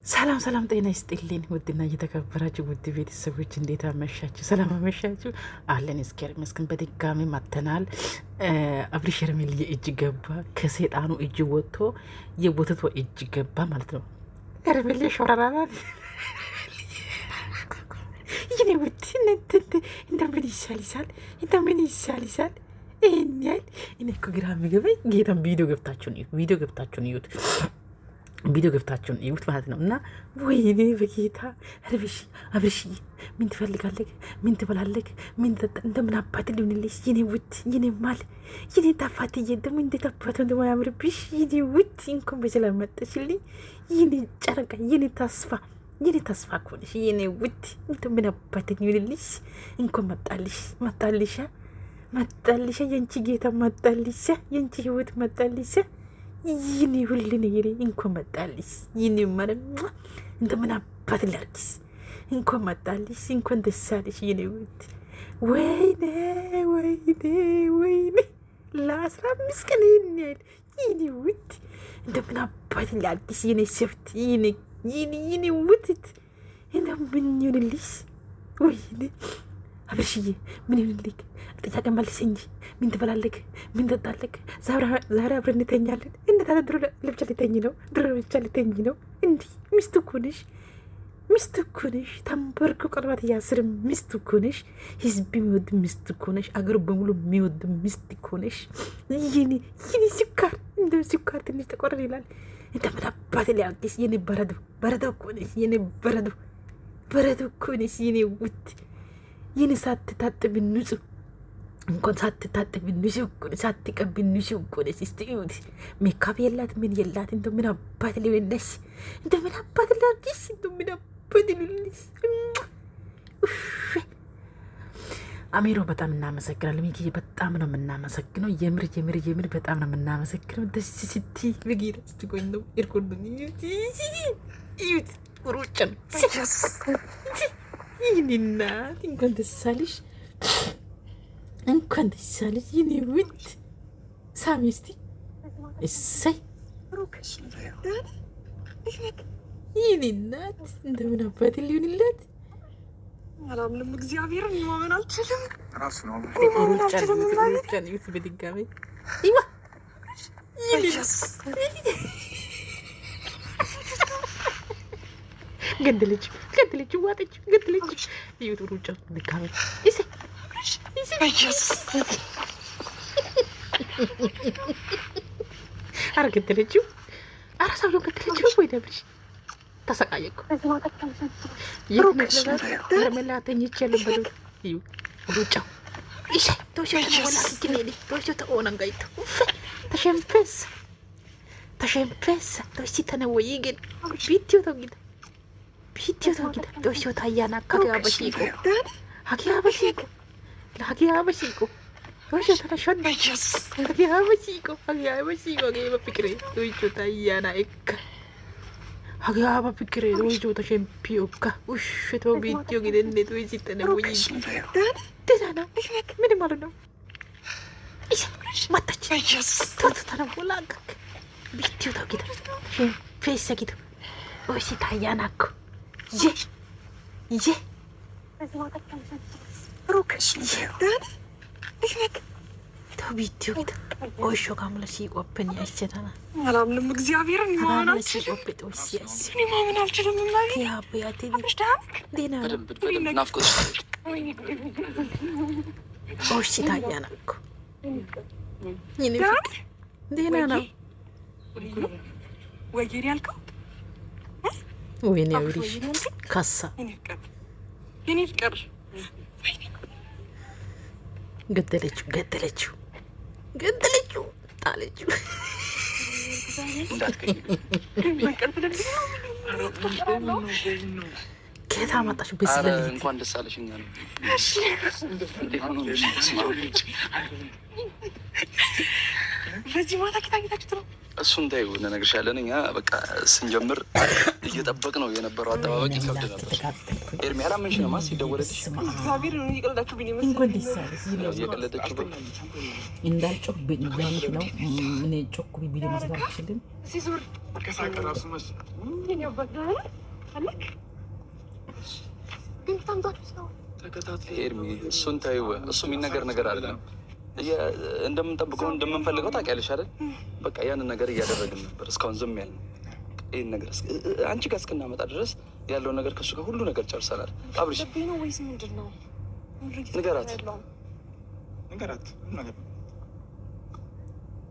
ሰላም ሰላም፣ ጤና ይስጥልኝ ውድና እየተከበራችሁ ውድ ቤተሰቦች እንዴት አመሻችሁ? ሰላም አመሻችሁ? አለን እስኪር መስክን በድጋሚ መጥተናል። አብርሽ ሄርሜላዬ እጅ ገባ፣ ከሰይጣኑ እጅ ወጥቶ የቦተቷ እጅ ገባ ማለት ነው። ሄርሜላዬ ሾራራባት ይኔ ውድ እንደምን ይሳልሳል፣ እንደምን ይሳልሳል። ይሄን ያህል እኔ እኮ ግራ የሚገባኝ ጌታን ቪዲዮ ገብታችሁን እዩት እዩት ማለት ነው። እና ወይኔ በጌታ አብርሽ ምን ትፈልጋለህ? ምን ትበላለህ? ምን ተጠ እንደምን አባት ሊሆንልሽ የኔ ውድ የኔ ማል የኔ ታፋትዬ ደግሞ እንዴት አባት እንደማ ያምርብሽ የኔ ውድ እንኳን በሰላም መጣሽልኝ የኔ ጨረቃ የኔ ተስፋ እኮ ነሽ የኔ ውድ እንደምን አባት ሊሆንልሽ እንኳን መጣልሻ የንቺ ጌታ መጣልሻ የንቺ ህይወት መጣልሻ ይኔ ሁሉ ነገር እንኳን መጣልሽ ይኔ ማለት እንደምን አባት ላርግስ እንኳን መጣልሽ እንኳን ደስ አለሽ የኔ ውድ ወይኔ ለ15 ቀን ይሄን የኔ ውድ እንደምን አባት ላርግስ የኔ ሰፍት የኔ ውድ እንደምን ይሆንልሽ ወይኔ አብርሽዬ ምን ይሆንልኝ? ጥያቄ መልስ እንጂ ምን ትበላለህ? ምን ትጠጣለህ? ዛሬ አብረን እንተኛለን። እንደታደሩ ለብቻ ሊተኝ ነው፣ ድሮ ብቻ ሊተኝ ነው። እንዲህ ሚስት እኮ ነሽ። ተንበርኩ ቀለባት እያስር ሚስት እኮ ነሽ። ህዝብ የሚወድ ሚስት እኮ ነሽ። አገሩ በሙሉ የሚወድ ሚስት እኮ ነሽ። ይኔ ስኳር እንደ ስኳር ትንሽ ተቆረር ይላል። እንደምን አባት ሊያርግሽ የኔ በረዶ እኮ ነሽ። የኔ በረዶ እኮ ነሽ የኔ ውድ ይህን ሳትታጥብ ንጹህ እንኳን ሳትታጥብ ንጹህ እኮ ነሽ። ሳትቀቢ ንጹህ እኮ ነሽ። እስቲ እዩት። ሜካፕ የላት ምን የላት። እንደምን አባት ሊሆንልሽ እንደምን አባት ላርግሽ እንደምን አባት ሊሆንልሽ። አሚሮ በጣም እናመሰግናለን። ሚኪ በጣም ነው የምናመሰግነው። የምር በጣም ነው የምናመሰግነው። ደስ ስትይ በጌታ ስትቆይ ነው ይርኮልኝ እዩት። ሩጭ ነው ይህንና እንኳን ደስ አለሽ የኔ ውድ ሳሚ። እስቲ እሰይ ይህን እናት እንደምን አባት ሊሆንላት አላምንም። እግዚአብሔርን ማመን አልችልም። ሩጫን ዩት በድጋሚ ይዋ ገደለች ዋጠች ገደለች። እዩት ሩጫ ድጋሚ አረ ገደለችው። አረ ሰውዬው ገደለችው። ወይ ደብሽ ተሰቃየኩ። ሄርሜላ ተኝቼ ያለበት እዩ ሩጫው ይሻ ተወሽው ተወላ ትክኔ ተወሽው ተኦነንጋይቱ ተሸምፈስ ተወሲ ተነወይ ግን ቢቲው ተውጊት ዶሾ ታያና ካኪያ በሺቆ ዶሾ ተነሾና ካኪያ በሺቆ ገባ ፍቅሬ ዶሾ ታያና እካ ካኪያ በፍቅሬ ዶሾ ተሸምፒዮካ ውሽቶ ቢቲዮ ግደንዴ ዶሲ ተነወይ ደዳና ምን ማለት ነው? ማታች ቶቶ ተነወላክ ቢቲዮ ተውጊት ፌሰጊት ዶሲ ታያና እኮ ተቢቲው ኦሾ ካምለ ሲቆፕን ያይቸታና አላምንም። እግዚአብሔርን ማመን አልችልም። ያበያቴ ዴና ኦሺ ታያና እኮ ይኔ ዴና ነው ወይኔ ያልከው ወይኔ አብርሽ ካሳ የኔ ፍቅር ገደለችው ጣለችው። ከየት አመጣሽው? በስለልኝ እንኳን ደስ አለሽ። እኛ ነው በዚህ ማታ ኪታችሁ ነው እሱን ታዩ እንነግርሻለን። እኛ በቃ ስንጀምር እየጠበቅነው የነበረው አጠባበቅ ይከብድ ነበር። ኤርሚ አላመንሽንም? ሲደወለልሽ እግዚአብሔር ነው እየቀለዳችሁብኝ እየቀለደችሁብኝ እንዳልጮህብኝ ማለት ነው። እኔ ጮክ ቢቢ መስራት አልችልም። ሲዞር ከሳቀራሱ መስ አለክ ግን ታምጣችሁ ነው ተከታታይ ኤርሚ እሱን ታዩ። እሱ የሚነገር ነገር አይደለም። እንደምንጠብቀው እንደምንፈልገው ታውቂያለሽ አይደል? በቃ ያንን ነገር እያደረግን ነበር እስካሁን ዝም ያልነው። ይህን ነገር አንቺ ጋር እስክናመጣ ድረስ ያለውን ነገር ከእሱ ጋር ሁሉ ነገር ጨርሰናል። አብርሽ ነው ወይስ ምንድን ነው? ንገራት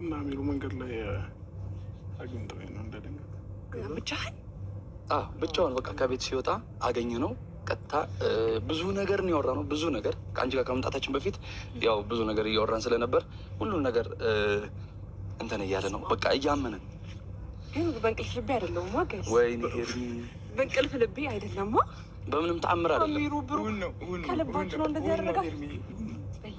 እና ሚሉ መንገድ ላይ አግኝተው ነው እንደደንገ ብቻውን በቃ ከቤት ሲወጣ አገኘ ነው። ቀጥታ ብዙ ነገር ነው ያወራነው። ብዙ ነገር ከአንቺ ጋር ከመምጣታችን በፊት ያው ብዙ ነገር እያወራን ስለነበር ሁሉን ነገር እንትን እያለ ነው በቃ እያመንን። ግን በእንቅልፍ ልቤ አይደለም ማገዝ ወይኔ ሄርሚ በእንቅልፍ ልቤ አይደለም በምንም ተአምር አይደለም። ከልባችሁ ነው እንደዚህ ያደረጋል።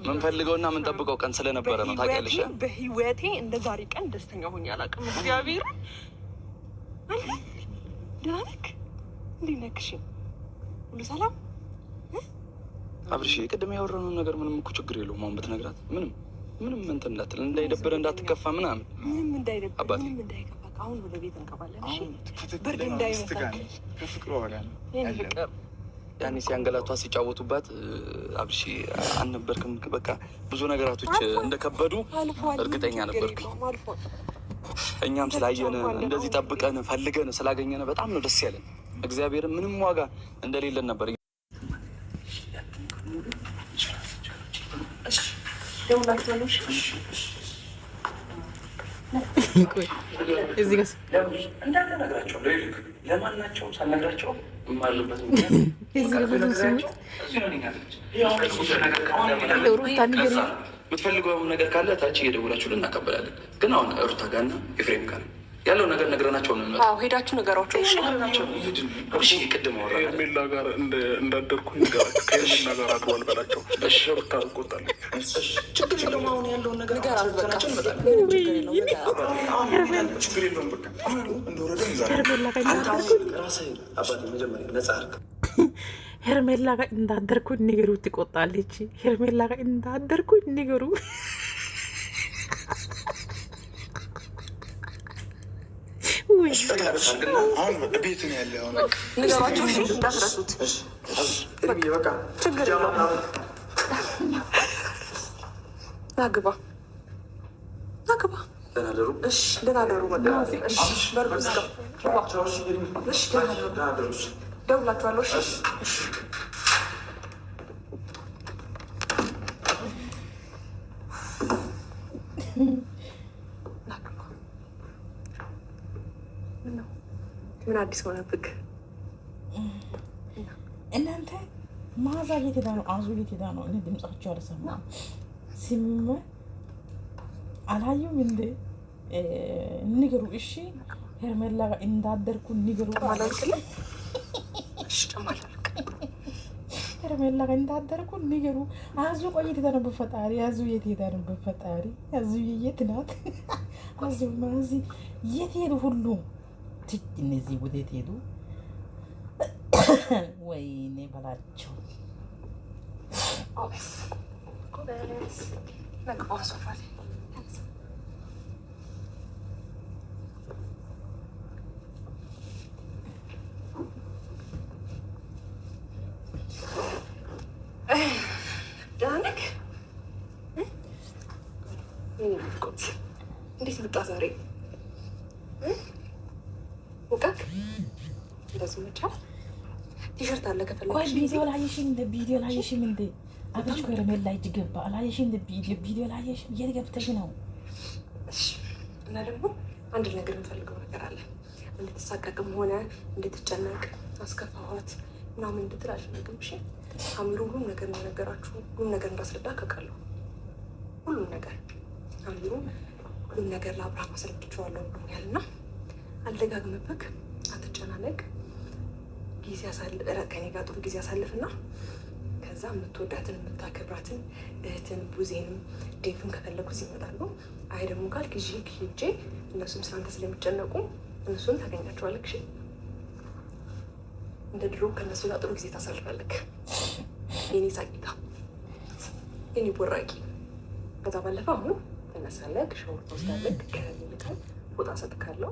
ምንፈልገውና ምንጠብቀው ቀን ስለነበረ ነው ታውቂያለሽ። በህይወቴ እንደ ዛሬ ቀን ደስተኛ ሆኜ አላውቅም። እግዚአብሔር ደህና ነህ? እንዴት ነህ? ሁሉ ሰላም አብርሽ? ቅድም ያወራነውን ነገር ምንም እኮ ችግር የለውም። አሁን ብትነግራት ምንም እንትን እንዳትል እንዳይደብረ እንዳትከፋ ምናምን ምንም እንዳይደብረ ምንም እንዳይከፋ። አሁን ወደ ቤት እንገባለን። እሺ ብርድ እንዳይመታ ከፍቅሩ በኋላ ያኔ ሲያንገላቷ ሲጫወቱባት አብርሽ አልነበርክም። በቃ ብዙ ነገራቶች እንደከበዱ እርግጠኛ ነበርኩ። እኛም ስላየን እንደዚህ ጠብቀን ፈልገን ስላገኘን በጣም ነው ደስ ያለን። እግዚአብሔርን ምንም ዋጋ እንደሌለን ነበር። ለማናቸውም ሳልነግራቸው የማሉበት የምትፈልገው ነገር ካለ ታች እየደውላችሁ ልናቀበላለን። ግን አሁን ሩታ ጋርና ኤፍሬም ጋር ያለው ነገር ነግረናቸው ነው። ሄዳችሁ ነገሯቸው። ቅድም ሜላ ጋር እንዳደርኩ ንገራቸው። ከሜላ ጋር አድሯል በላቸው። ሩታ ቆጣለች። ችግር የለውም። አሁን ያለውን ነገር ችግር የለውም። በቃ ሄርሜላ ጋር እንዳደርኩ ንገሩ ትቆጣለች። ሄርሜላ ጋር እንዳደርኩ ንገሩ። አሁን ቤት ነው ያለ ነገሯቸው። እንዳትረሱት። ችግር የለውም። ናግባ ደህና ደሩ። በርዱ ደውላችኋለሁ። ምን አዲስ ሆነብክ? እናንተ ማዛ የት ሄዳ ነው? አዙ የት ሄዳ ነው? እኔ ድምጻቸው አልሰማም። ሲመ አላዩም እንዴ? ንገሩ እሺ። ሄርሜላ ጋር እንዳደርኩ ንገሩ። ሄርሜላ ጋር እንዳደርኩ ንገሩ። አዙ ቆይ የት ሄዳ ነው? በፈጣሪ አዙ የት ሄዳ ነው? በፈጣሪ አዙ የት ናት? አዙ ማዚ የት ሄዱ? ሁሉ እነዚህ ወዴት ሄዱ? ወይኔ በላቸው። ዳንክ እንዴት መጣ ዛሬ? ሙቀት እንደዚህ መቻል ቲሸርት አለ ከፈለግሽ። ቆይ ቪዲዮ ላየሽም እንደ ቪዲዮ ላየሽም እንደ አብረሽ ከረሜላ እጅ ገባ አላየሽም እንደ ቪዲዮ ላየሽም የት ገብተሽ ነው? እና ደግሞ አንድ ነገር የምፈልገው ነገር አለ። እንድትሳቀቅም ሆነ እንድትጨነቅ አስከፋኋት ምናምን እንድትል አልፈልግም። እሺ አሚሩ ሁሉም ነገር እንደነገራችሁ ሁሉም ነገር እንዳስረዳ ከቃለሁ። ሁሉም ነገር አሚሩ ሁሉም ነገር ለአብርሃም አስረድቼዋለሁ ብሎኛል እና አልደጋግምብክ፣ አትጨናነቅ። ጊዜ ከኔ ጋር ጥሩ ጊዜ አሳልፍና ከዛ የምትወዳትን የምታከብራትን እህትን ቡዜንም ዴቭም ከፈለጉ ይመጣሉ። አይ ደግሞ ካልክ ይዤ ሄጄ እነሱም ስላንተ ስለሚጨነቁ እነሱን ታገኛቸዋለህ። እሺ እንደ ድሮ ከእነሱ ጋር ጥሩ ጊዜ ታሳልፋለህ። የኔ ሳቂታ፣ የኔ ቦራቂ። ከዛ ባለፈ አሁን ተነሳለህ፣ ሻወር ትወስዳለህ፣ ቀለል ይልካል፣ ፎጣ ሰጥካለሁ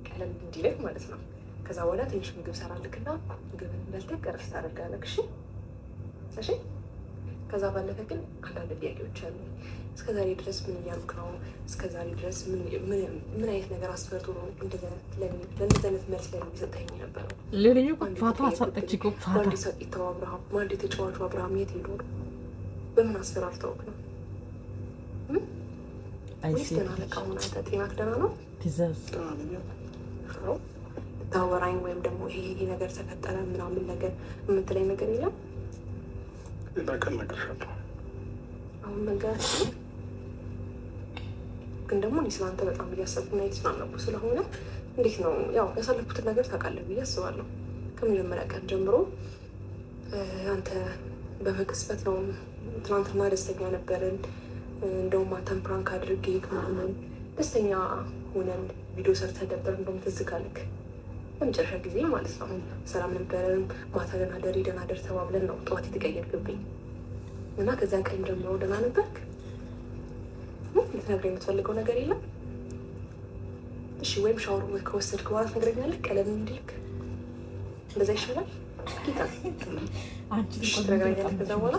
ቀለል እንዲልህ ማለት ነው። ከዛ በኋላ ትንሽ ምግብ ሰራልክና ምግብን በልተህ ቀረፍ ታደርጋለህ። እሺ እሺ። ከዛ ባለፈ ግን አንዳንድ ጥያቄዎች አሉ። እስከ ዛሬ ድረስ ምን እያልክ ነው? እስከ ዛሬ ድረስ ምን አይነት ነገር አስፈርቶ ነው እንደዚህ አይነት መልስ ላይ የሚሰጠኝ ነበረው? ልዩ ፋታ ሰጠች እኮ ፋታ። ማንዴ ሰቂተው አብርሃም፣ ማንዴ ተጫዋቹ አብርሃም የት ሄዶ ነው? በምን አስፈራርተውክ ነው? ወይስ ደህና ነህ? አሁን አንተ ጤናክ ደህና ነው? ትእዛዝ ታወራኝ ወይም ደግሞ ይሄ ነገር ተፈጠረ ምናምን ነገር የምትለኝ ነገር የለም? አሁን ነገር ግን ደግሞ እኔ ስለአንተ በጣም እያሰብኩና የተጽናናኩ ስለሆነ እንዴት ነው ያው ያሳለፉትን ነገር ታውቃለህ ብዬ አስባለሁ። ከመጀመሪያ ቀን ጀምሮ አንተ በመቅስበት ነው። ትናንትና ደስተኛ ነበርን። እንደውም አንተን ፕራንክ አድርጌ ምናምን ደስተኛ ሆነን ቪዲዮ ሰርተን ነበር። እንደውም ትዝ ካለክ በመጨረሻ ጊዜ ማለት ነው ሰላም ነበርን። ማታ ደህና ደሪ ደህና ደር ተባብለን ነው ጠዋት የተቀየርክብኝ እና ከዚያን ቀን ጀምሮ ደህና ነበርክ። ልትነግረኝ የምትፈልገው ነገር የለም? እሺ ወይም ሻወር ከወሰድክ በኋላ ትነግረኛለህ ቀለም እንዲልክ? እንደዛ ይሻላል ጌታ። እሺ ትነግረኛለህ ከዛ በኋላ።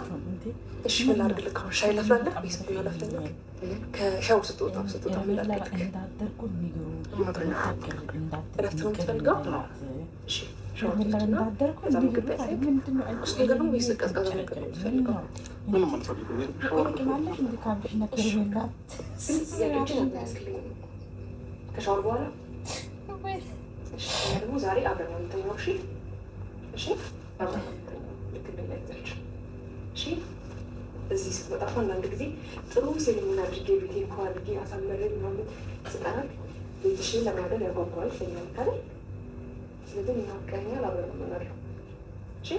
እሺ ምን ላድርግልህ? አሁን ሻይ ላፍላለህ ወይስ ቡና ላፍላለህ? ከሻወር ስትወጣ ምን ላድርግልህ? እረፍት ነው የምትፈልገው? እሺ ሻወር ትወስድና ከዛ ምግብ በያሳይክ እሱ ነገር ነው ወይስ ቀዝቃዛ ነገር ነው የምትፈልገው? ምንም አልፈልግም። ከሻወር በኋላ ደግሞ ዛሬ አብረን ነው የምንተኛው። እሺ እሺ፣ አብረን ነው የምንተኛው። ልክ እንደላይዛች እሺ። እዚህ ስትመጣ አንዳንድ ጊዜ ጥሩ ሴሪሞኒ አድርጌ ቤቴ እንኳ አድርጌ አሳመረ ምናምን ስጠራል ቤትሽን ለማደር ያጓጓል ይለኛል አይደል? ስለዚህ እናፍቀኛል። አብረን ነው የምናድረው። እሺ